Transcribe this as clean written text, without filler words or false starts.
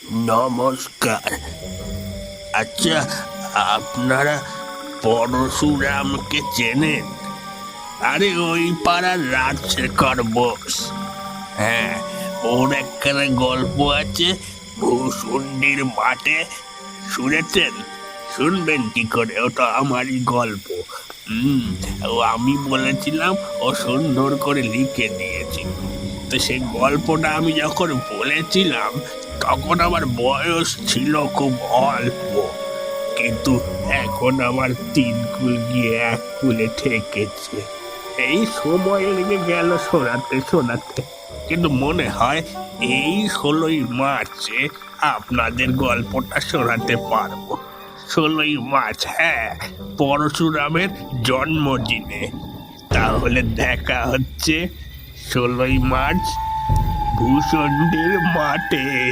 নমস্কার। আচ্ছা, আপনারা পরশুরামকে চেনেন? আরে ওই পাড়ার রাজশেখর বোস। হ্যাঁ, ওর একখানা গল্প আছে ভূষুণ্ডির মাঠে, শুনেছেন? শুনবেন কি করে, ওটা আমারই গল্প। হুম, ও আমি বলেছিলাম, ও সুন্দর করে লিখে দিয়েছি। তো সেই গল্পটা আমি যখন বলেছিলাম তখন আমার বয়স ছিল খুব অল্প, কিন্তু এখন আমার 3 কুল গিয়ে 1 কুলে ঠেকেছে। এই সময় লেগে গেল শোনাতে শোনাতে, কিন্তু মনে হয় এই 16ই মার্চে আপনাদের গল্পটা শোনাতে পারবো। 16ই মার্চ, হ্যাঁ, পরশুরামের জন্মদিনে। তাহলে দেখা হচ্ছে 16ই মার্চ ভূষণ্ডের মাঠে।